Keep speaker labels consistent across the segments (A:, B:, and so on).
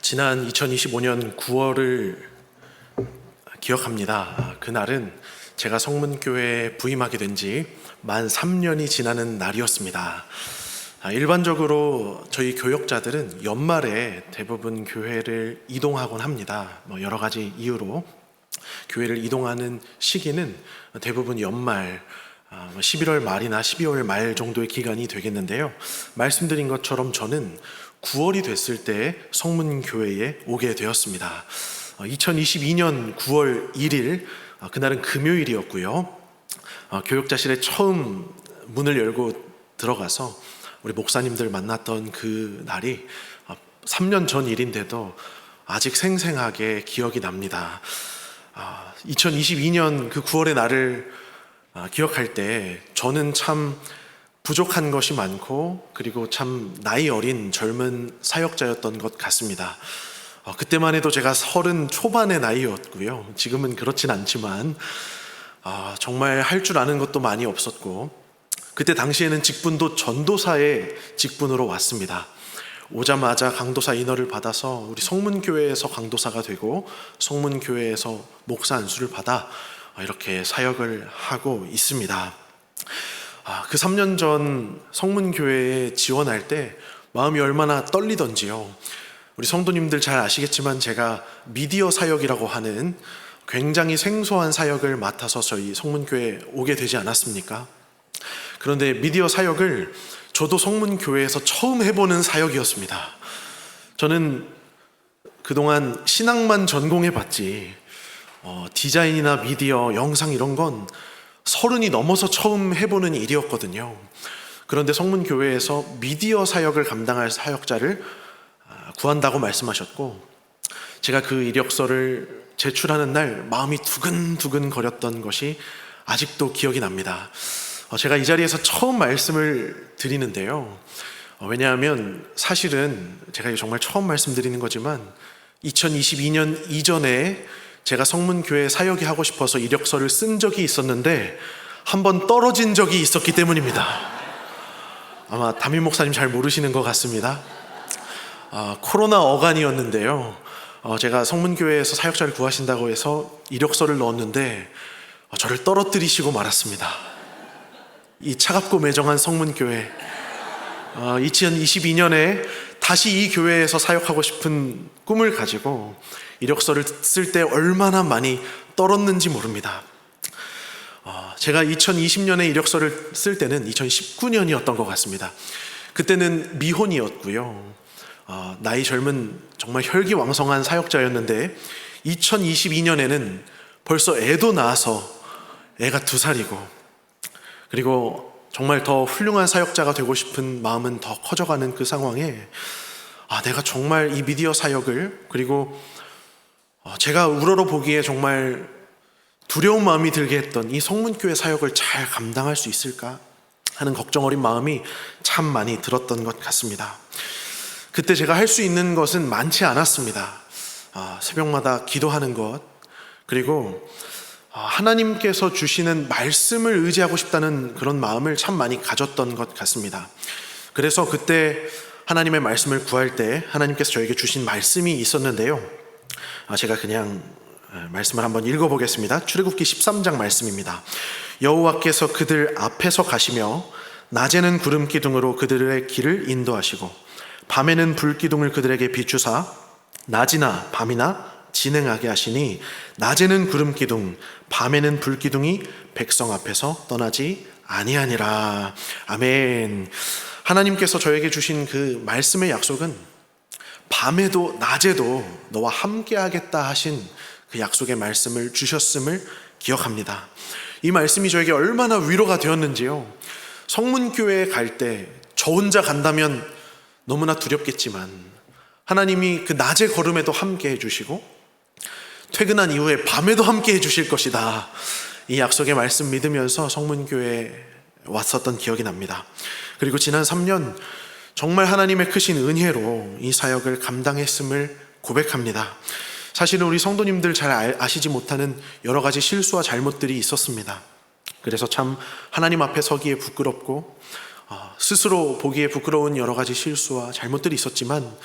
A: 지난 2025년 9월을 기억합니다. 그날은 제가 성문교회에 부임하게 된 지 만 3년이 지나는 날이었습니다. 일반적으로 저희 교역자들은 연말에 대부분 교회를 이동하곤 합니다. 여러 가지 이유로 교회를 이동하는 시기는 대부분 연말 11월 말이나 12월 말 정도의 기간이 되겠는데요. 말씀드린 것처럼 저는 9월이 됐을 때 성문교회에 오게 되었습니다. 2022년 9월 1일 그날은 금요일이었고요. 교역자실에 처음 문을 열고 들어가서 우리 목사님들 만났던 그 날이 3년 전 일인데도 아직 생생하게 기억이 납니다. 2022년 그 9월의 날을 기억할 때 저는 참 부족한 것이 많고 그리고 참 나이 어린 젊은 사역자였던 것 같습니다. 그때만 해도 제가 30 초반의 나이였고요. 지금은 그렇진 않지만 정말 할 줄 아는 것도 많이 없었고 그때 당시에는 직분도 전도사의 직분으로 왔습니다. 오자마자 강도사 인허를 받아서 우리 성문교회에서 강도사가 되고 성문교회에서 목사 안수를 받아 이렇게 사역을 하고 있습니다. 그 3년 전 성문교회에 지원할 때 마음이 얼마나 떨리던지요. 우리 성도님들 잘 아시겠지만 제가 미디어 사역이라고 하는 굉장히 생소한 사역을 맡아서 저희 성문교회에 오게 되지 않았습니까? 그런데 미디어 사역을 저도 성문교회에서 처음 해보는 사역이었습니다. 저는 그동안 신학만 전공해봤지 디자인이나 미디어, 영상 이런 건 30이 넘어서 처음 해보는 일이었거든요. 그런데 성문교회에서 미디어 사역을 감당할 사역자를 구한다고 말씀하셨고 제가 그 이력서를 제출하는 날 마음이 두근두근 거렸던 것이 아직도 기억이 납니다. 제가 이 자리에서 처음 말씀을 드리는데요. 왜냐하면 사실은 제가 정말 처음 말씀드리는 거지만 2022년 이전에 제가 성문교회 사역이 하고 싶어서 이력서를 쓴 적이 있었는데 한번 떨어진 적이 있었기 때문입니다. 아마 담임 목사님 잘 모르시는 것 같습니다. 코로나 어간이었는데요. 제가 성문교회에서 사역자를 구하신다고 해서 이력서를 넣었는데 저를 떨어뜨리시고 말았습니다. 이 차갑고 매정한 성문교회 2022년에 다시 이 교회에서 사역하고 싶은 꿈을 가지고 이력서를 쓸 때 얼마나 많이 떨었는지 모릅니다. 제가 2020년에 이력서를 쓸 때는 2019년이었던 것 같습니다. 그때는 미혼이었고요. 나이 젊은 정말 혈기왕성한 사역자였는데 2022년에는 벌써 애도 낳아서 애가 2살이고 그리고 정말 더 훌륭한 사역자가 되고 싶은 마음은 더 커져가는 그 상황에 내가 정말 이 미디어 사역을 그리고 제가 우러러 보기에 정말 두려운 마음이 들게 했던 이 성문교회 사역을 잘 감당할 수 있을까 하는 걱정 어린 마음이 참 많이 들었던 것 같습니다. 그때 제가 할 수 있는 것은 많지 않았습니다. 새벽마다 기도하는 것 그리고 하나님께서 주시는 말씀을 의지하고 싶다는 그런 마음을 참 많이 가졌던 것 같습니다. 그래서 그때 하나님의 말씀을 구할 때 하나님께서 저에게 주신 말씀이 있었는데요. 제가 그냥 말씀을 한번 읽어보겠습니다. 출애굽기 13장 말씀입니다. 여호와께서 그들 앞에서 가시며 낮에는 구름 기둥으로 그들의 길을 인도하시고 밤에는 불 기둥을 그들에게 비추사 낮이나 밤이나 진행하게 하시니 낮에는 구름 기둥 밤에는 불 기둥이 백성 앞에서 떠나지 아니하니라. 아멘. 하나님께서 저에게 주신 그 말씀의 약속은 밤에도 낮에도 너와 함께 하겠다 하신 그 약속의 말씀을 주셨음을 기억합니다. 이 말씀이 저에게 얼마나 위로가 되었는지요. 성문교회에 갈 때 저 혼자 간다면 너무나 두렵겠지만 하나님이 그 낮의 걸음에도 함께 해주시고 퇴근한 이후에 밤에도 함께 해주실 것이다. 이 약속의 말씀 믿으면서 성문교회에 왔었던 기억이 납니다. 그리고 지난 3년 정말 하나님의 크신 은혜로 이 사역을 감당했음을 고백합니다. 사실은 우리 성도님들 잘 아시지 못하는 여러 가지 실수와 잘못들이 있었습니다. 그래서 참 하나님 앞에 서기에 부끄럽고 스스로 보기에 부끄러운 여러 가지 실수와 잘못들이 있었지만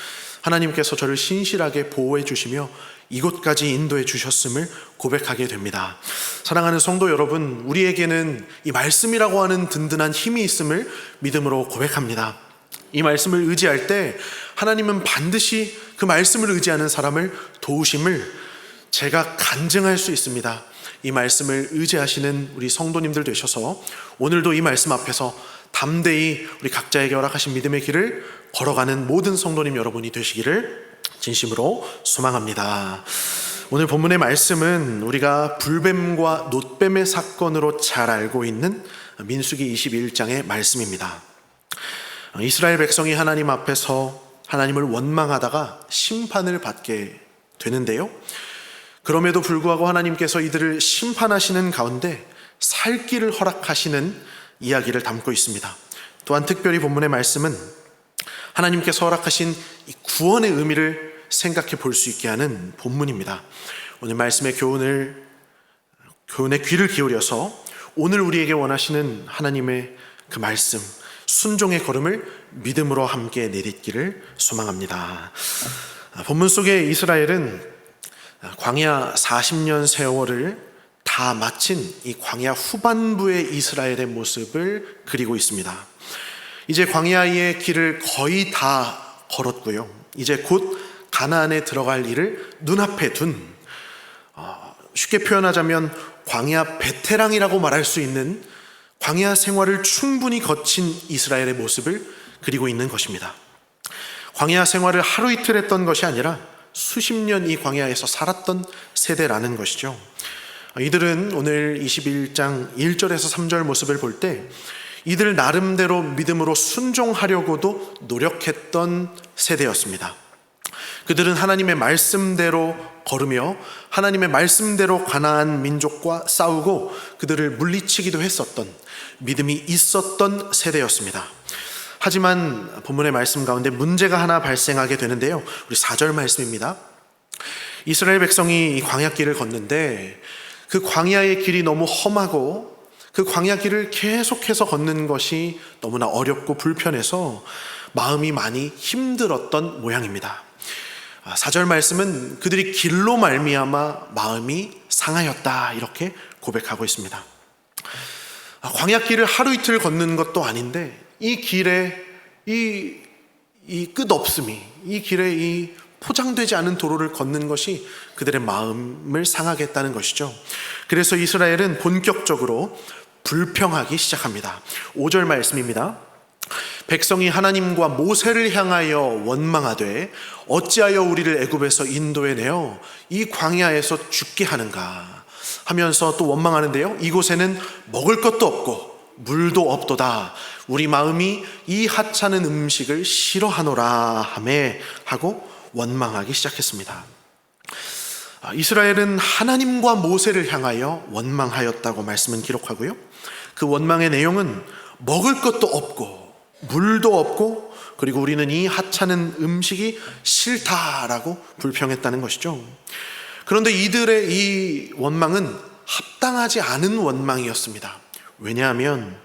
A: 하나님께서 저를 신실하게 보호해 주시며 이곳까지 인도해 주셨음을 고백하게 됩니다. 사랑하는 성도 여러분, 우리에게는 이 말씀이라고 하는 든든한 힘이 있음을 믿음으로 고백합니다. 이 말씀을 의지할 때 하나님은 반드시 그 말씀을 의지하는 사람을 도우심을 제가 간증할 수 있습니다. 이 말씀을 의지하시는 우리 성도님들 되셔서 오늘도 이 말씀 앞에서 담대히 우리 각자에게 허락하신 믿음의 길을 걸어가는 모든 성도님 여러분이 되시기를 진심으로 소망합니다. 오늘 본문의 말씀은 우리가 불뱀과 놋뱀의 사건으로 잘 알고 있는 민수기 21장의 말씀입니다. 이스라엘 백성이 하나님 앞에서 하나님을 원망하다가 심판을 받게 되는데요, 그럼에도 불구하고 하나님께서 이들을 심판하시는 가운데 살 길을 허락하시는 이야기를 담고 있습니다. 또한 특별히 본문의 말씀은 하나님께서 허락하신 이 구원의 의미를 생각해 볼 수 있게 하는 본문입니다. 오늘 말씀의 교훈에 귀를 기울여서 오늘 우리에게 원하시는 하나님의 그 말씀, 순종의 걸음을 믿음으로 함께 내딛기를 소망합니다. 본문 속에 이스라엘은 광야 40년 세월을 다 마친 이 광야 후반부의 이스라엘의 모습을 그리고 있습니다. 이제 광야의 길을 거의 다 걸었고요, 이제 곧 가나안에 들어갈 일을 눈앞에 둔, 쉽게 표현하자면 광야 베테랑이라고 말할 수 있는 광야 생활을 충분히 거친 이스라엘의 모습을 그리고 있는 것입니다. 광야 생활을 하루 이틀 했던 것이 아니라 수십 년 이 광야에서 살았던 세대라는 것이죠. 이들은 오늘 21장 1절에서 3절 모습을 볼 때 이들 나름대로 믿음으로 순종하려고도 노력했던 세대였습니다. 그들은 하나님의 말씀대로 걸으며 하나님의 말씀대로 가나안 민족과 싸우고 그들을 물리치기도 했었던, 믿음이 있었던 세대였습니다. 하지만 본문의 말씀 가운데 문제가 하나 발생하게 되는데요, 우리 4절 말씀입니다. 이스라엘 백성이 이 광야길을 걷는데 그 광야의 길이 너무 험하고 그 광야길을 계속해서 걷는 것이 너무나 어렵고 불편해서 마음이 많이 힘들었던 모양입니다. 4절 말씀은 그들이 길로 말미암아 마음이 상하였다, 이렇게 고백하고 있습니다. 광야길을 하루 이틀 걷는 것도 아닌데 이 길에 이 끝없음이, 이 길에 이 포장되지 않은 도로를 걷는 것이 그들의 마음을 상하게 했다는 것이죠. 그래서 이스라엘은 본격적으로 불평하기 시작합니다. 5절 말씀입니다. 백성이 하나님과 모세를 향하여 원망하되 어찌하여 우리를 애굽에서 인도해 내어 이 광야에서 죽게 하는가 하면서 또 원망하는데요, 이곳에는 먹을 것도 없고 물도 없도다. 우리 마음이 이 하찮은 음식을 싫어하노라 하매 하고 원망하기 시작했습니다. 이스라엘은 하나님과 모세를 향하여 원망하였다고 말씀은 기록하고요, 그 원망의 내용은 먹을 것도 없고 물도 없고 그리고 우리는 이 하찮은 음식이 싫다라고 불평했다는 것이죠. 그런데 이들의 이 원망은 합당하지 않은 원망이었습니다. 왜냐하면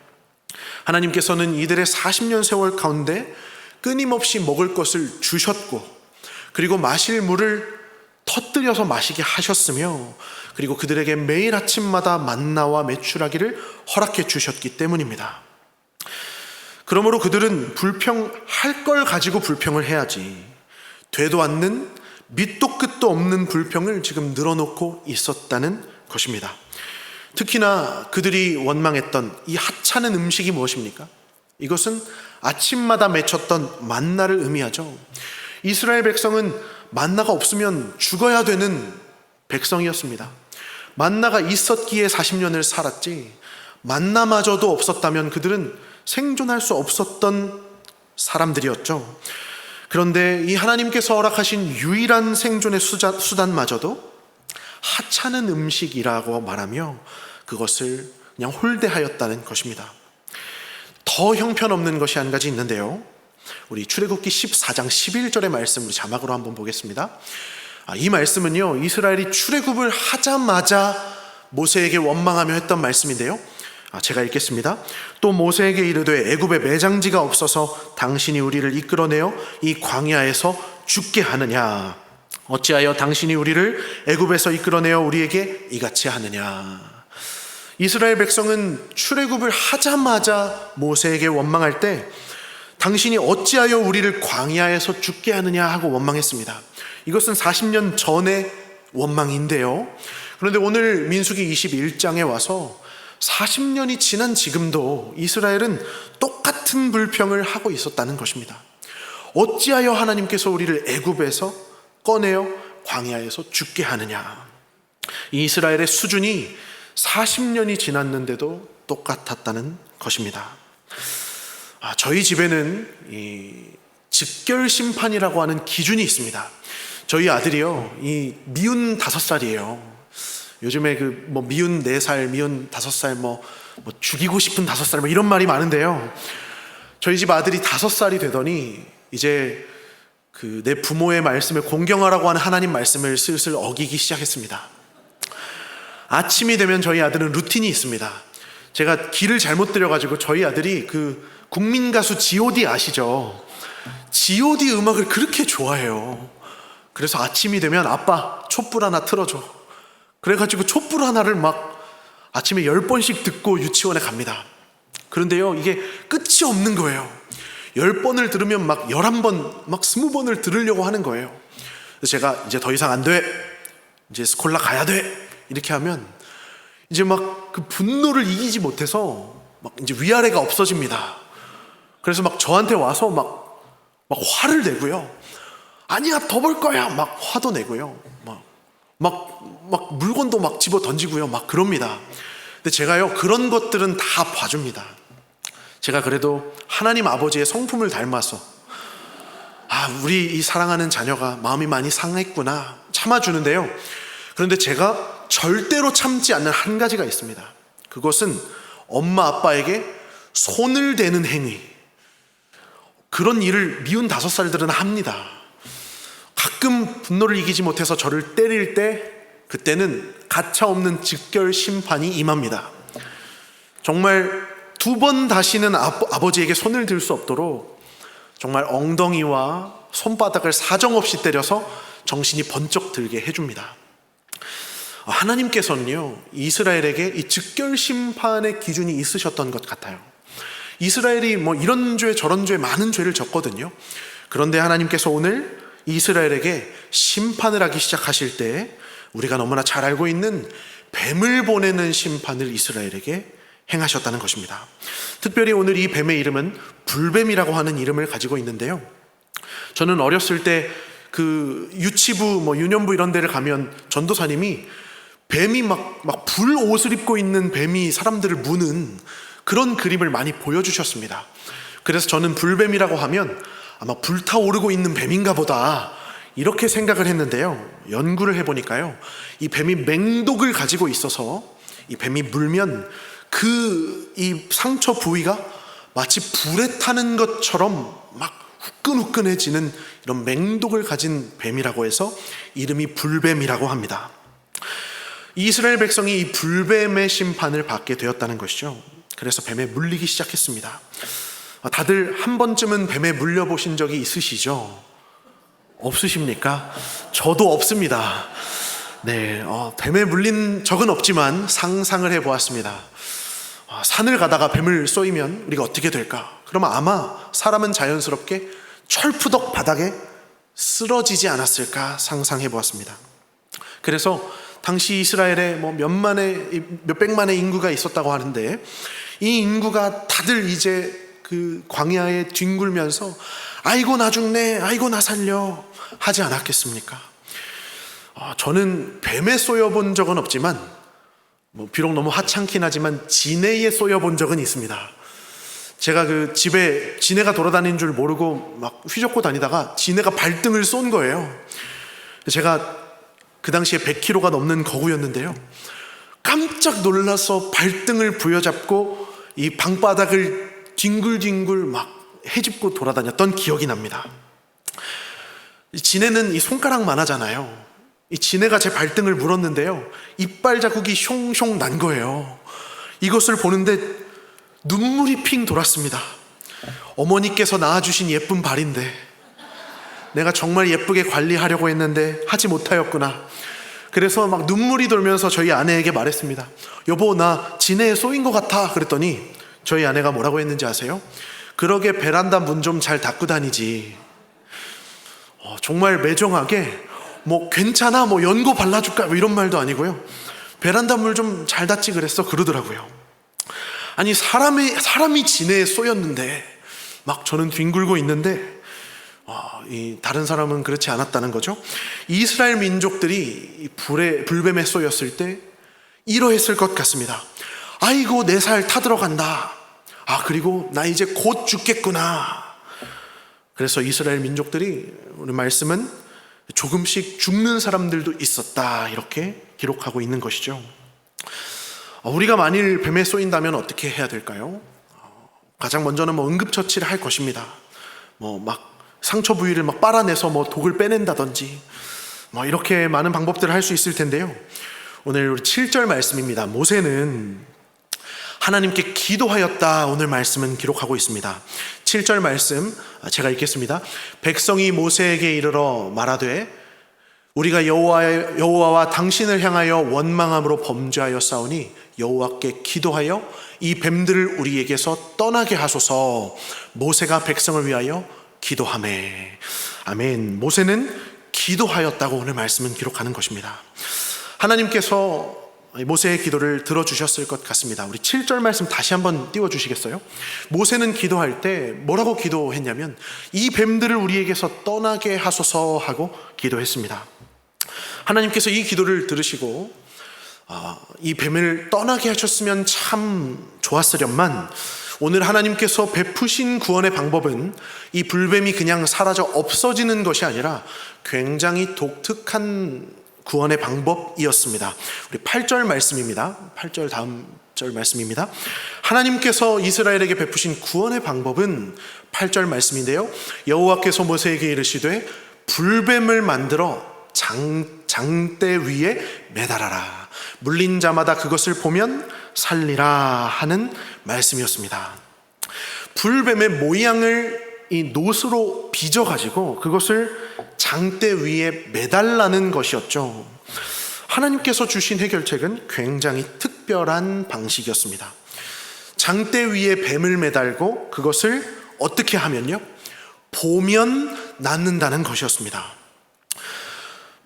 A: 하나님께서는 이들의 40년 세월 가운데 끊임없이 먹을 것을 주셨고 그리고 마실 물을 터뜨려서 마시게 하셨으며 그리고 그들에게 매일 아침마다 만나와 메추라기를 허락해 주셨기 때문입니다. 그러므로 그들은 불평할 걸 가지고 불평을 해야지 되도 않는 밑도 끝도 없는 불평을 지금 늘어놓고 있었다는 것입니다. 특히나 그들이 원망했던 이 하찮은 음식이 무엇입니까? 이것은 아침마다 맺혔던 만나를 의미하죠. 이스라엘 백성은 만나가 없으면 죽어야 되는 백성이었습니다. 만나가 있었기에 40년을 살았지 만나마저도 없었다면 그들은 생존할 수 없었던 사람들이었죠. 그런데 이 하나님께서 허락하신 유일한 생존의 수단마저도 하찮은 음식이라고 말하며 그것을 그냥 홀대하였다는 것입니다. 더 형편없는 것이 한 가지 있는데요, 우리 출애굽기 14장 11절의 말씀 우리 자막으로 한번 보겠습니다. 이 말씀은요, 이스라엘이 출애굽을 하자마자 모세에게 원망하며 했던 말씀인데요, 제가 읽겠습니다. 또 모세에게 이르되 애굽에 매장지가 없어서 당신이 우리를 이끌어내어 이 광야에서 죽게 하느냐? 어찌하여 당신이 우리를 애굽에서 이끌어내어 우리에게 이같이 하느냐? 이스라엘 백성은 출애굽을 하자마자 모세에게 원망할 때 당신이 어찌하여 우리를 광야에서 죽게 하느냐 하고 원망했습니다. 이것은 40년 전의 원망인데요. 그런데 오늘 민수기 21장에 와서 40년이 지난 지금도 이스라엘은 똑같은 불평을 하고 있었다는 것입니다. 어찌하여 하나님께서 우리를 애굽에서 꺼내어 광야에서 죽게 하느냐? 이 이스라엘의 수준이 40년이 지났는데도 똑같았다는 것입니다. 저희 집에는 이 즉결 심판이라고 하는 기준이 있습니다. 저희 아들이요, 이 미운 5살이에요. 요즘에 미운 4살, 미운 5살, 죽이고 싶은 5살, 이런 말이 많은데요. 저희 집 아들이 5살이 되더니 이제 내 부모의 말씀을 공경하라고 하는 하나님 말씀을 슬슬 어기기 시작했습니다. 아침이 되면 저희 아들은 루틴이 있습니다. 제가 길을 잘못 들여가지고 저희 아들이 국민 가수 G.O.D 아시죠? G.O.D 음악을 그렇게 좋아해요. 그래서 아침이 되면 아빠 촛불 하나 틀어줘. 그래가지고 촛불 하나를 아침에 10번씩 듣고 유치원에 갑니다. 그런데요, 이게 끝이 없는 거예요. 10번을 들으면 11번, 20번을 들으려고 하는 거예요. 그래서 제가 이제 더 이상 안 돼. 이제 스콜라 가야 돼. 이렇게 하면 이제 그 분노를 이기지 못해서 이제 위아래가 없어집니다. 그래서 저한테 와서 화를 내고요. 아니야, 더 볼 거야. 화도 내고요. 물건도 집어 던지고요. 그럽니다. 근데 제가요, 그런 것들은 다 봐줍니다. 제가 그래도 하나님 아버지의 성품을 닮아서 우리 이 사랑하는 자녀가 마음이 많이 상했구나 참아주는데요. 그런데 제가 절대로 참지 않는 한 가지가 있습니다. 그것은 엄마 아빠에게 손을 대는 행위. 그런 일을 미운 5살들은 합니다. 가끔 분노를 이기지 못해서 저를 때릴 때 그때는 가차없는 즉결 심판이 임합니다. 정말 2번 다시는 아버지에게 손을 들 수 없도록 정말 엉덩이와 손바닥을 사정없이 때려서 정신이 번쩍 들게 해줍니다. 하나님께서는요, 이스라엘에게 이 즉결 심판의 기준이 있으셨던 것 같아요. 이스라엘이 이런 죄 저런 죄 많은 죄를 졌거든요. 그런데 하나님께서 오늘 이스라엘에게 심판을 하기 시작하실 때 우리가 너무나 잘 알고 있는 뱀을 보내는 심판을 이스라엘에게 행하셨다는 것입니다. 특별히 오늘 이 뱀의 이름은 불뱀이라고 하는 이름을 가지고 있는데요. 저는 어렸을 때 유치부, 유년부 이런 데를 가면 전도사님이 뱀이 불 옷을 입고 있는 뱀이 사람들을 무는 그런 그림을 많이 보여주셨습니다. 그래서 저는 불뱀이라고 하면 아마 불타오르고 있는 뱀인가 보다 이렇게 생각을 했는데요. 연구를 해보니까요, 이 뱀이 맹독을 가지고 있어서 이 뱀이 물면 이 상처 부위가 마치 불에 타는 것처럼 후끈후끈해지는 이런 맹독을 가진 뱀이라고 해서 이름이 불뱀이라고 합니다. 이스라엘 백성이 이 불뱀의 심판을 받게 되었다는 것이죠. 그래서 뱀에 물리기 시작했습니다. 다들 한 번쯤은 뱀에 물려보신 적이 있으시죠? 없으십니까? 저도 없습니다. 네, 뱀에 물린 적은 없지만 상상을 해보았습니다. 산을 가다가 뱀을 쏘이면 우리가 어떻게 될까? 그러면 아마 사람은 자연스럽게 철푸덕 바닥에 쓰러지지 않았을까 상상해 보았습니다. 그래서 당시 이스라엘에 몇백만의 인구가 있었다고 하는데 이 인구가 다들 이제 광야에 뒹굴면서 아이고 나 죽네, 아이고 나 살려 하지 않았겠습니까? 저는 뱀에 쏘여본 적은 없지만 비록 너무 하찮긴 하지만 지네에 쏘여본 적은 있습니다. 제가 집에 지네가 돌아다니는 줄 모르고 휘젓고 다니다가 지네가 발등을 쏜 거예요. 제가 그 당시에 100kg가 넘는 거구였는데요. 깜짝 놀라서 발등을 부여잡고 이 방바닥을 뒹굴뒹굴 헤집고 돌아다녔던 기억이 납니다. 지네는 이 손가락만 하잖아요. 이 지네가 제 발등을 물었는데요, 이빨 자국이 숑숑 난 거예요. 이것을 보는데 눈물이 핑 돌았습니다. 어머니께서 낳아주신 예쁜 발인데 내가 정말 예쁘게 관리하려고 했는데 하지 못하였구나. 그래서 막 눈물이 돌면서 저희 아내에게 말했습니다. 여보, 나 진해에 쏘인 것 같아. 그랬더니 저희 아내가 뭐라고 했는지 아세요? 그러게 베란다 문 좀 잘 닫고 다니지. 정말 매정하게 뭐 괜찮아, 뭐 연고 발라줄까, 뭐 이런 말도 아니고요. 베란다 문 좀 잘 닫지 그랬어, 그러더라고요. 아니, 사람이 진해에 쏘였는데 막 저는 뒹굴고 있는데 다른 사람은 그렇지 않았다는 거죠. 이스라엘 민족들이 불뱀에 쏘였을 때 이러했을 것 같습니다. 아이고, 내 살 타들어간다. 그리고 나 이제 곧 죽겠구나. 그래서 이스라엘 민족들이, 오늘 말씀은 조금씩 죽는 사람들도 있었다, 이렇게 기록하고 있는 것이죠. 우리가 만일 뱀에 쏘인다면 어떻게 해야 될까요? 가장 먼저는 응급처치를 할 것입니다. 막 상처 부위를 막 빨아내서 독을 빼낸다든지 이렇게 많은 방법들을 할 수 있을 텐데요. 오늘 우리 7절 말씀입니다. 모세는 하나님께 기도하였다, 오늘 말씀은 기록하고 있습니다. 7절 말씀 제가 읽겠습니다. 백성이 모세에게 이르러 말하되 우리가 여호와와 당신을 향하여 원망함으로 범죄하였사오니 여호와께 기도하여 이 뱀들을 우리에게서 떠나게 하소서. 모세가 백성을 위하여 기도하매. 아멘. 모세는 기도하였다고 오늘 말씀은 기록하는 것입니다. 하나님께서 모세의 기도를 들어주셨을 것 같습니다. 우리 7절 말씀 다시 한번 띄워주시겠어요? 모세는 기도할 때 뭐라고 기도했냐면 이 뱀들을 우리에게서 떠나게 하소서 하고 기도했습니다. 하나님께서 이 기도를 들으시고 이 뱀을 떠나게 하셨으면 참 좋았으련만, 오늘 하나님께서 베푸신 구원의 방법은 이 불뱀이 그냥 사라져 없어지는 것이 아니라 굉장히 독특한 구원의 방법이었습니다. 우리 8절 말씀입니다. 8절 다음 절 말씀입니다. 하나님께서 이스라엘에게 베푸신 구원의 방법은 8절 말씀인데요. 여호와께서 모세에게 이르시되 불뱀을 만들어 장대 위에 매달아라. 물린 자마다 그것을 보면 살리라 하는 말씀이었습니다. 불뱀의 모양을 이 노스로 빚어가지고 그것을 장대 위에 매달라는 것이었죠. 하나님께서 주신 해결책은 굉장히 특별한 방식이었습니다. 장대 위에 뱀을 매달고 그것을 어떻게 하면요? 보면 낫는다는 것이었습니다.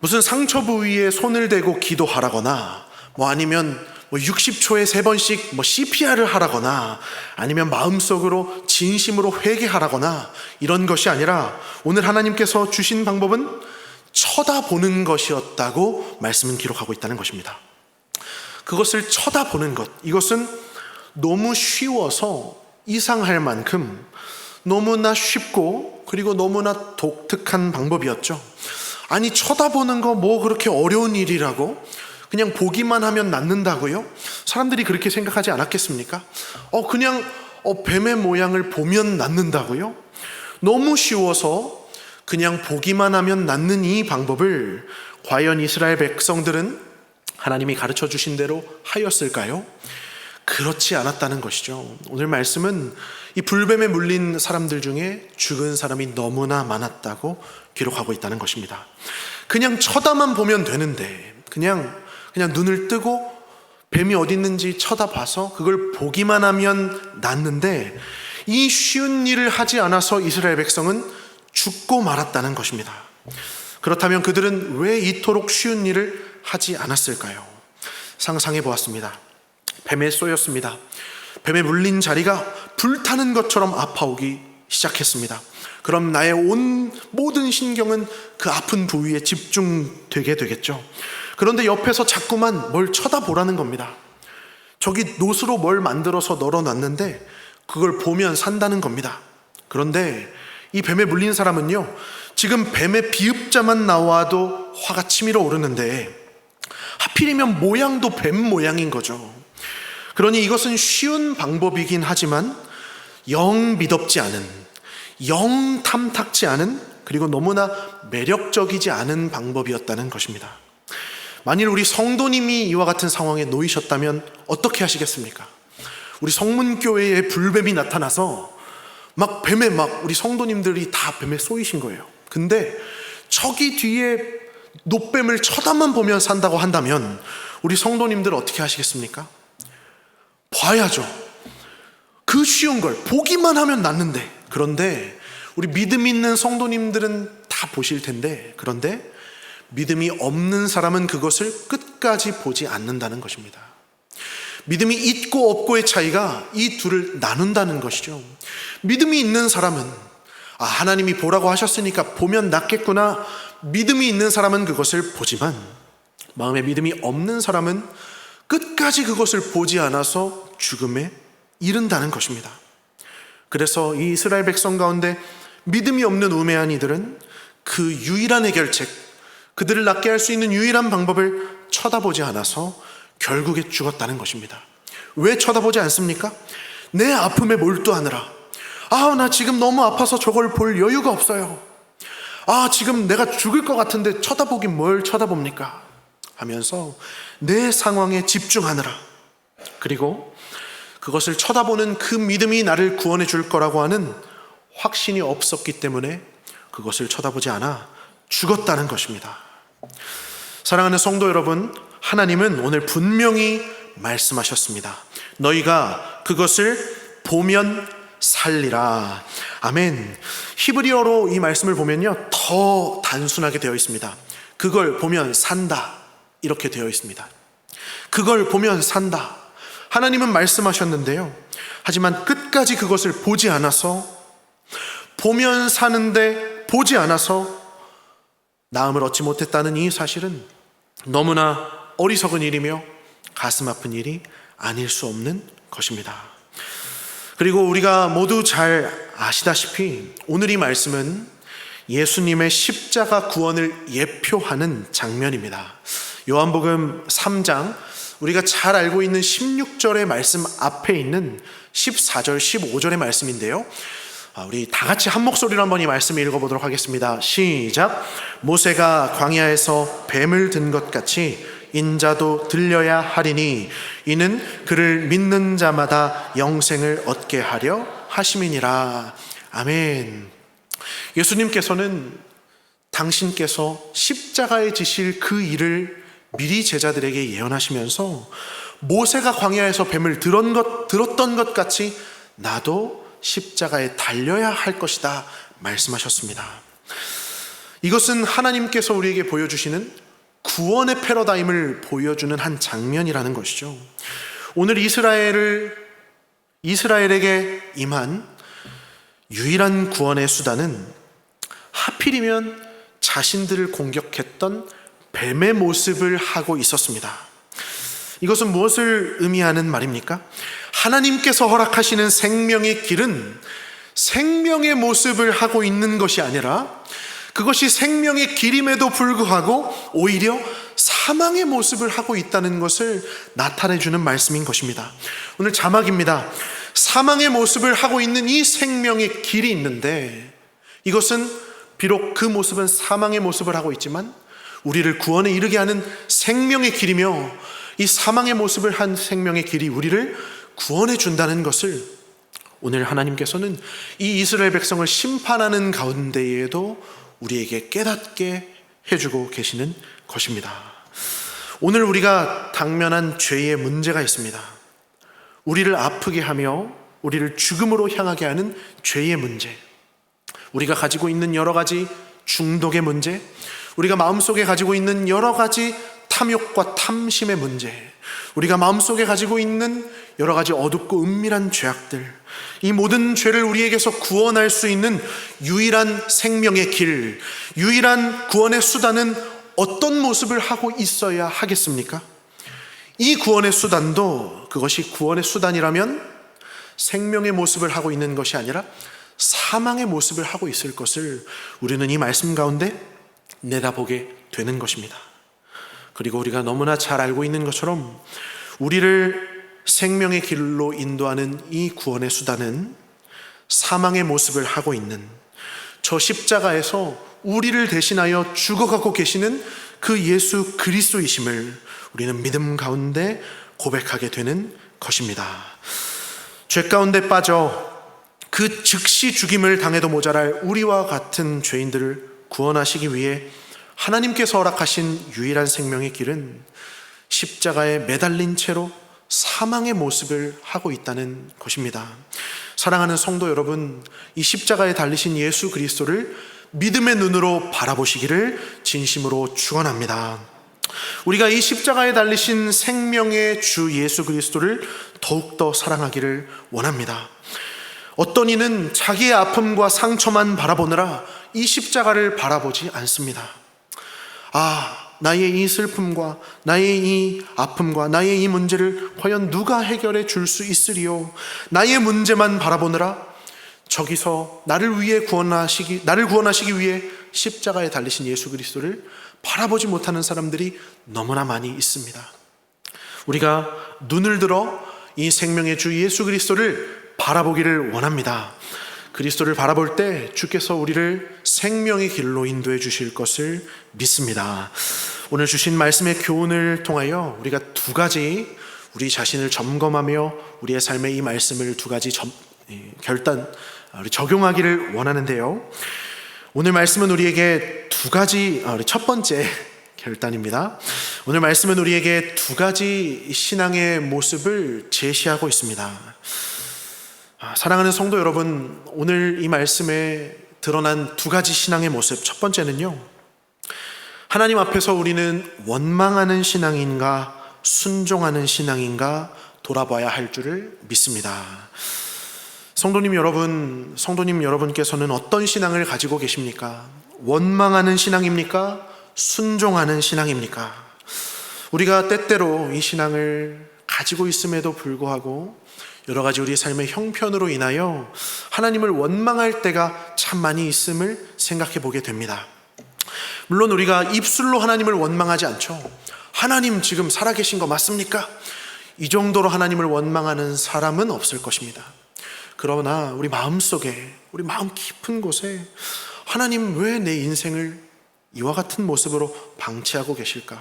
A: 무슨 상처 부위에 손을 대고 기도하라거나 아니면 60초에 3번씩 CPR을 하라거나 아니면 마음속으로 진심으로 회개하라거나 이런 것이 아니라 오늘 하나님께서 주신 방법은 쳐다보는 것이었다고 말씀은 기록하고 있다는 것입니다. 그것을 쳐다보는 것, 이것은 너무 쉬워서 이상할 만큼 너무나 쉽고 그리고 너무나 독특한 방법이었죠. 아니, 쳐다보는 거 그렇게 어려운 일이라고? 그냥 보기만 하면 낫는다고요? 사람들이 그렇게 생각하지 않았겠습니까? 그냥 뱀의 모양을 보면 낫는다고요? 너무 쉬워서 그냥 보기만 하면 낫는 이 방법을 과연 이스라엘 백성들은 하나님이 가르쳐 주신 대로 하였을까요? 그렇지 않았다는 것이죠. 오늘 말씀은 이 불뱀에 물린 사람들 중에 죽은 사람이 너무나 많았다고 기록하고 있다는 것입니다. 그냥 쳐다만 보면 되는데 그냥 눈을 뜨고 뱀이 어디 있는지 쳐다봐서 그걸 보기만 하면 낫는데, 이 쉬운 일을 하지 않아서 이스라엘 백성은 죽고 말았다는 것입니다. 그렇다면 그들은 왜 이토록 쉬운 일을 하지 않았을까요? 상상해 보았습니다. 뱀에 쏘였습니다. 뱀에 물린 자리가 불타는 것처럼 아파오기 시작했습니다. 그럼 나의 모든 신경은 그 아픈 부위에 집중되게 되겠죠. 그런데 옆에서 자꾸만 뭘 쳐다보라는 겁니다. 저기 노스로 뭘 만들어서 널어놨는데 그걸 보면 산다는 겁니다. 그런데 이 뱀에 물린 사람은요, 지금 뱀의 비읍자만 나와도 화가 치밀어 오르는데 하필이면 모양도 뱀 모양인 거죠. 그러니 이것은 쉬운 방법이긴 하지만 영 미덥지 않은, 영 탐탁지 않은, 그리고 너무나 매력적이지 않은 방법이었다는 것입니다. 만일 우리 성도님이 이와 같은 상황에 놓이셨다면 어떻게 하시겠습니까? 우리 성문교회에 불뱀이 나타나서 우리 성도님들이 다 뱀에 쏘이신 거예요. 근데 저기 뒤에 노뱀을 쳐다만 보면 산다고 한다면 우리 성도님들 어떻게 하시겠습니까? 봐야죠. 그 쉬운 걸 보기만 하면 낫는데. 그런데 우리 믿음 있는 성도님들은 다 보실 텐데, 그런데 믿음이 없는 사람은 그것을 끝까지 보지 않는다는 것입니다. 믿음이 있고 없고의 차이가 이 둘을 나눈다는 것이죠. 믿음이 있는 사람은 하나님이 보라고 하셨으니까 보면 낫겠구나. 믿음이 있는 사람은 그것을 보지만 마음에 믿음이 없는 사람은 끝까지 그것을 보지 않아서 죽음에 이른다는 것입니다. 그래서 이 이스라엘 백성 가운데 믿음이 없는 우매한 이들은 그 유일한 해결책, 그들을 낫게 할 수 있는 유일한 방법을 쳐다보지 않아서 결국에 죽었다는 것입니다. 왜 쳐다보지 않습니까? 내 아픔에 몰두하느라. 나 지금 너무 아파서 저걸 볼 여유가 없어요. 지금 내가 죽을 것 같은데 쳐다보긴 뭘 쳐다봅니까? 하면서 내 상황에 집중하느라. 그리고 그것을 쳐다보는 그 믿음이 나를 구원해 줄 거라고 하는 확신이 없었기 때문에 그것을 쳐다보지 않아 죽었다는 것입니다. 사랑하는 성도 여러분, 하나님은 오늘 분명히 말씀하셨습니다. 너희가 그것을 보면 살리라. 아멘. 히브리어로 이 말씀을 보면요, 더 단순하게 되어 있습니다. 그걸 보면 산다, 이렇게 되어 있습니다. 그걸 보면 산다. 하나님은 말씀하셨는데요, 하지만 끝까지 그것을 보지 않아서, 보면 사는데 보지 않아서 나음을 얻지 못했다는 이 사실은 너무나 어리석은 일이며 가슴 아픈 일이 아닐 수 없는 것입니다. 그리고 우리가 모두 잘 아시다시피 오늘 이 말씀은 예수님의 십자가 구원을 예표하는 장면입니다. 요한복음 3장, 우리가 잘 알고 있는 16절의 말씀 앞에 있는 14절, 15절의 말씀인데요, 우리 다 같이 한 목소리로 한번 이 말씀을 읽어보도록 하겠습니다. 시작. 모세가 광야에서 뱀을 든 것 같이 인자도 들려야 하리니 이는 그를 믿는 자마다 영생을 얻게 하려 하심이니라. 아멘. 예수님께서는 당신께서 십자가에 지실 그 일을 미리 제자들에게 예언하시면서 모세가 광야에서 뱀을 들었던 것 같이 나도 십자가에 달려야 할 것이다 말씀하셨습니다. 이것은 하나님께서 우리에게 보여주시는 구원의 패러다임을 보여주는 한 장면이라는 것이죠. 오늘 이스라엘에게 임한 유일한 구원의 수단은 하필이면 자신들을 공격했던 뱀의 모습을 하고 있었습니다. 이것은 무엇을 의미하는 말입니까? 하나님께서 허락하시는 생명의 길은 생명의 모습을 하고 있는 것이 아니라 그것이 생명의 길임에도 불구하고 오히려 사망의 모습을 하고 있다는 것을 나타내주는 말씀인 것입니다. 오늘 자막입니다. 사망의 모습을 하고 있는 이 생명의 길이 있는데, 이것은 비록 그 모습은 사망의 모습을 하고 있지만 우리를 구원에 이르게 하는 생명의 길이며, 이 사망의 모습을 한 생명의 길이 우리를 구원해 준다는 것을 오늘 하나님께서는 이 이스라엘 백성을 심판하는 가운데에도 우리에게 깨닫게 해주고 계시는 것입니다. 오늘 우리가 당면한 죄의 문제가 있습니다. 우리를 아프게 하며 우리를 죽음으로 향하게 하는 죄의 문제, 우리가 가지고 있는 여러 가지 중독의 문제, 우리가 마음속에 가지고 있는 여러 가지 탐욕과 탐심의 문제, 우리가 마음속에 가지고 있는 여러 가지 어둡고 은밀한 죄악들, 이 모든 죄를 우리에게서 구원할 수 있는 유일한 생명의 길, 유일한 구원의 수단은 어떤 모습을 하고 있어야 하겠습니까? 이 구원의 수단도 그것이 구원의 수단이라면 생명의 모습을 하고 있는 것이 아니라 사망의 모습을 하고 있을 것을 우리는 이 말씀 가운데 내다보게 되는 것입니다. 그리고 우리가 너무나 잘 알고 있는 것처럼 우리를 생명의 길로 인도하는 이 구원의 수단은 사망의 모습을 하고 있는, 저 십자가에서 우리를 대신하여 죽어가고 계시는 그 예수 그리스도이심을 우리는 믿음 가운데 고백하게 되는 것입니다. 죄 가운데 빠져 그 즉시 죽임을 당해도 모자랄 우리와 같은 죄인들을 구원하시기 위해 하나님께서 허락하신 유일한 생명의 길은 십자가에 매달린 채로 사망의 모습을 하고 있다는 것입니다. 사랑하는 성도 여러분, 이 십자가에 달리신 예수 그리스도를 믿음의 눈으로 바라보시기를 진심으로 축원합니다. 우리가 이 십자가에 달리신 생명의 주 예수 그리스도를 더욱더 사랑하기를 원합니다. 어떤 이는 자기의 아픔과 상처만 바라보느라 이 십자가를 바라보지 않습니다. 나의 이 슬픔과 나의 이 아픔과 나의 이 문제를 과연 누가 해결해 줄 수 있으리요? 나의 문제만 바라보느라 저기서 나를 구원하시기 위해 십자가에 달리신 예수 그리스도를 바라보지 못하는 사람들이 너무나 많이 있습니다. 우리가 눈을 들어 이 생명의 주 예수 그리스도를 바라보기를 원합니다. 그리스도를 바라볼 때 주께서 우리를 생명의 길로 인도해 주실 것을 믿습니다. 오늘 주신 말씀의 교훈을 통하여 우리가 두 가지 우리 자신을 점검하며 우리의 삶의 이 말씀을 두 가지 적용하기를 원하는데요. 오늘 말씀은 우리에게 두 가지, 첫 번째 결단입니다. 오늘 말씀은 우리에게 두 가지 신앙의 모습을 제시하고 있습니다. 사랑하는 성도 여러분, 오늘 이 말씀에 드러난 두 가지 신앙의 모습, 첫 번째는요, 하나님 앞에서 우리는 원망하는 신앙인가 순종하는 신앙인가 돌아봐야 할 줄을 믿습니다. 성도님 여러분께서는 어떤 신앙을 가지고 계십니까? 원망하는 신앙입니까? 순종하는 신앙입니까? 우리가 때때로 이 신앙을 가지고 있음에도 불구하고 여러 가지 우리 삶의 형편으로 인하여 하나님을 원망할 때가 참 많이 있음을 생각해 보게 됩니다. 물론 우리가 입술로 하나님을 원망하지 않죠. 하나님 지금 살아계신 거 맞습니까? 이 정도로 하나님을 원망하는 사람은 없을 것입니다. 그러나 우리 마음속에, 우리 마음 깊은 곳에 하나님 왜 내 인생을 이와 같은 모습으로 방치하고 계실까?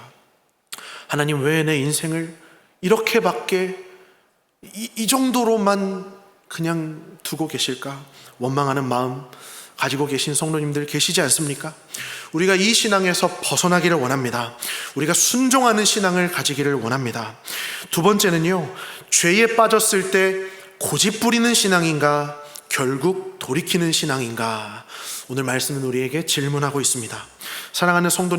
A: 하나님 왜 내 인생을 이렇게밖에 이 정도로만 그냥 두고 계실까? 원망하는 마음 가지고 계신 성도님들 계시지 않습니까? 우리가 이 신앙에서 벗어나기를 원합니다. 우리가 순종하는 신앙을 가지기를 원합니다. 두 번째는요, 죄에 빠졌을 때 고집 부리는 신앙인가 결국 돌이키는 신앙인가? 오늘 말씀은 우리에게 질문하고 있습니다. 사랑하는 성도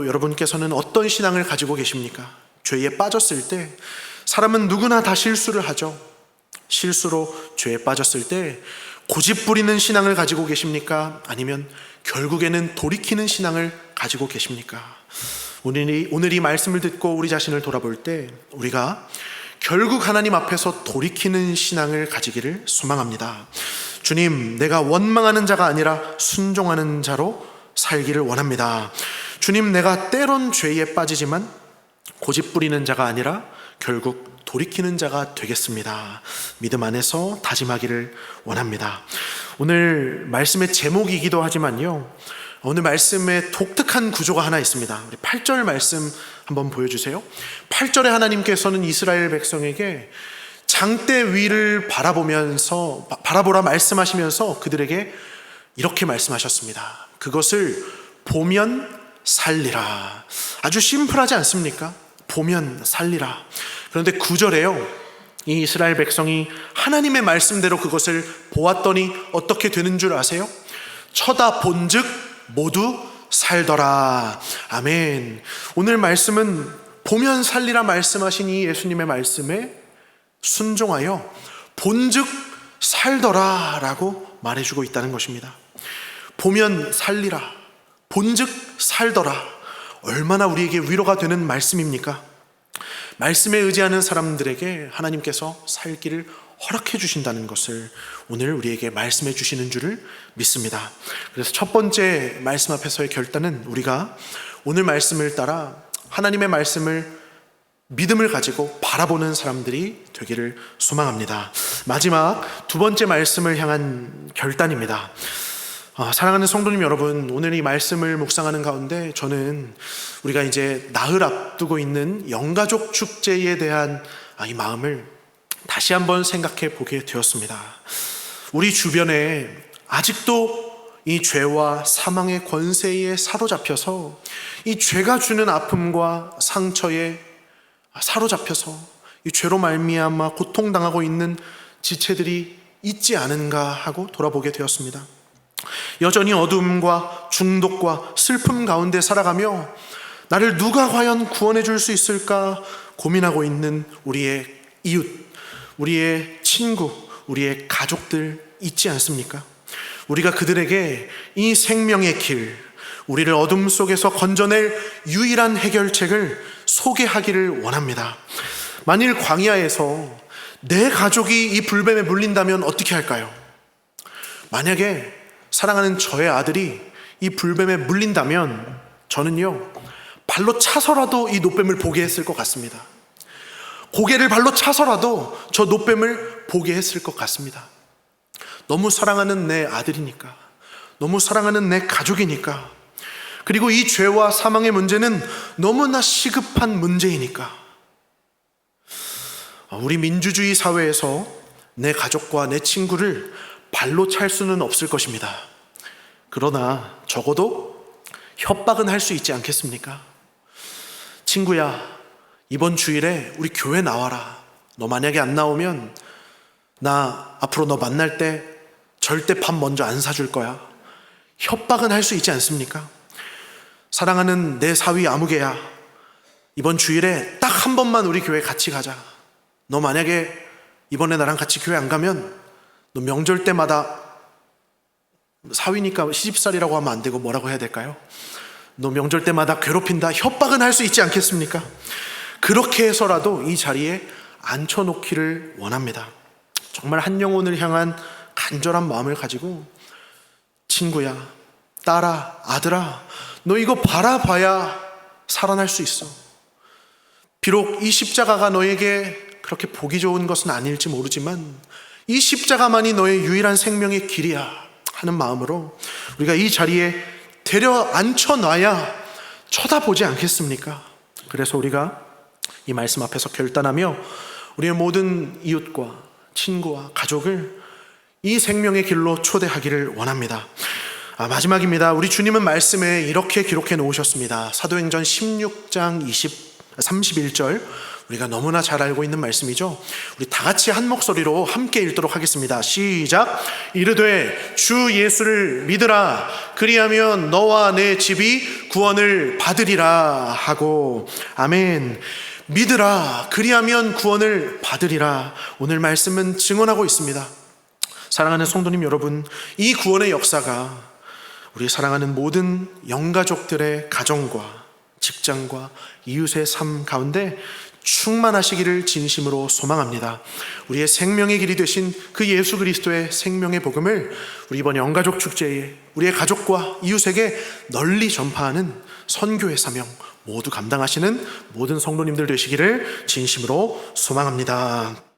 A: 여러분께서는 어떤 신앙을 가지고 계십니까? 죄에 빠졌을 때 사람은 누구나 다 실수를 하죠. 실수로 죄에 빠졌을 때 고집 부리는 신앙을 가지고 계십니까? 아니면 결국에는 돌이키는 신앙을 가지고 계십니까? 오늘 이 말씀을 듣고 우리 자신을 돌아볼 때 우리가 결국 하나님 앞에서 돌이키는 신앙을 가지기를 소망합니다. 주님, 내가 원망하는 자가 아니라 순종하는 자로 살기를 원합니다. 주님, 내가 때론 죄에 빠지지만 고집 부리는 자가 아니라 결국 돌이키는 자가 되겠습니다. 믿음 안에서 다짐하기를 원합니다. 오늘 말씀의 제목이기도 하지만요, 오늘 말씀에 독특한 구조가 하나 있습니다. 우리 8절 말씀 한번 보여주세요. 8절에 하나님께서는 이스라엘 백성에게 장대 위를 바라보라 말씀하시면서 그들에게 이렇게 말씀하셨습니다. 그것을 보면 살리라. 아주 심플하지 않습니까? 보면 살리라. 그런데 9절에요, 이 이스라엘 백성이 하나님의 말씀대로 그것을 보았더니 어떻게 되는 줄 아세요? 쳐다본즉 모두 살더라. 아멘. 오늘 말씀은 보면 살리라 말씀하신 이 예수님의 말씀에 순종하여 본즉 살더라 라고 말해주고 있다는 것입니다. 보면 살리라, 본즉 살더라. 얼마나 우리에게 위로가 되는 말씀입니까? 말씀에 의지하는 사람들에게 하나님께서 살 길을 허락해 주신다는 것을 오늘 우리에게 말씀해 주시는 줄을 믿습니다. 그래서 첫 번째 말씀 앞에서의 결단은 우리가 오늘 말씀을 따라 하나님의 말씀을 믿음을 가지고 바라보는 사람들이 되기를 소망합니다. 마지막 두 번째 말씀을 향한 결단입니다. 사랑하는 성도님 여러분, 오늘 이 말씀을 묵상하는 가운데 저는 우리가 이제 나흘 앞두고 있는 영가족 축제에 대한 이 마음을 다시 한번 생각해 보게 되었습니다. 우리 주변에 아직도 이 죄와 사망의 권세에 사로잡혀서 이 죄가 주는 아픔과 상처에 사로잡혀서 이 죄로 말미암아 고통당하고 있는 지체들이 있지 않은가 하고 돌아보게 되었습니다. 여전히 어둠과 중독과 슬픔 가운데 살아가며 나를 누가 과연 구원해 줄 수 있을까 고민하고 있는 우리의 이웃, 우리의 친구, 우리의 가족들 있지 않습니까? 우리가 그들에게 이 생명의 길, 우리를 어둠 속에서 건져낼 유일한 해결책을 소개하기를 원합니다. 만일 광야에서 내 가족이 이 불뱀에 물린다면 어떻게 할까요? 만약에 사랑하는 저의 아들이 이 불뱀에 물린다면 저는요, 발로 차서라도 이 노뱀을 보게 했을 것 같습니다. 고개를 발로 차서라도 저 노뱀을 보게 했을 것 같습니다. 너무 사랑하는 내 아들이니까, 너무 사랑하는 내 가족이니까, 그리고 이 죄와 사망의 문제는 너무나 시급한 문제이니까. 우리 민주주의 사회에서 내 가족과 내 친구를 발로 찰 수는 없을 것입니다. 그러나 적어도 협박은 할 수 있지 않겠습니까? 친구야, 이번 주일에 우리 교회 나와라. 너 만약에 안 나오면 나 앞으로 너 만날 때 절대 밥 먼저 안 사줄 거야. 협박은 할 수 있지 않습니까? 사랑하는 내 사위 아무개야, 이번 주일에 딱 한 번만 우리 교회 같이 가자. 너 만약에 이번에 나랑 같이 교회 안 가면 너 명절 때마다, 사위니까 시집살이라고 하면 안 되고 뭐라고 해야 될까요? 너 명절 때마다 괴롭힌다. 협박은 할 수 있지 않겠습니까? 그렇게 해서라도 이 자리에 앉혀놓기를 원합니다. 정말 한 영혼을 향한 간절한 마음을 가지고, 친구야, 딸아, 아들아, 너 이거 바라봐야 살아날 수 있어. 비록 이 십자가가 너에게 그렇게 보기 좋은 것은 아닐지 모르지만 이 십자가만이 너의 유일한 생명의 길이야 하는 마음으로 우리가 이 자리에 데려 앉혀놔야 쳐다보지 않겠습니까? 그래서 우리가 이 말씀 앞에서 결단하며 우리의 모든 이웃과 친구와 가족을 이 생명의 길로 초대하기를 원합니다. 마지막입니다. 우리 주님은 말씀에 이렇게 기록해 놓으셨습니다. 사도행전 16장 31절, 우리가 너무나 잘 알고 있는 말씀이죠. 우리 다 같이 한 목소리로 함께 읽도록 하겠습니다. 시작. 이르되 주 예수를 믿으라. 그리하면 너와 내 집이 구원을 받으리라 하고. 아멘. 믿으라. 그리하면 구원을 받으리라. 오늘 말씀은 증언하고 있습니다. 사랑하는 성도님 여러분, 이 구원의 역사가 우리 사랑하는 모든 영가족들의 가정과 직장과 이웃의 삶 가운데 충만하시기를 진심으로 소망합니다. 우리의 생명의 길이 되신 그 예수 그리스도의 생명의 복음을 우리 이번 영가족 축제에 우리의 가족과 이웃에게 널리 전파하는 선교의 사명 모두 감당하시는 모든 성도님들 되시기를 진심으로 소망합니다.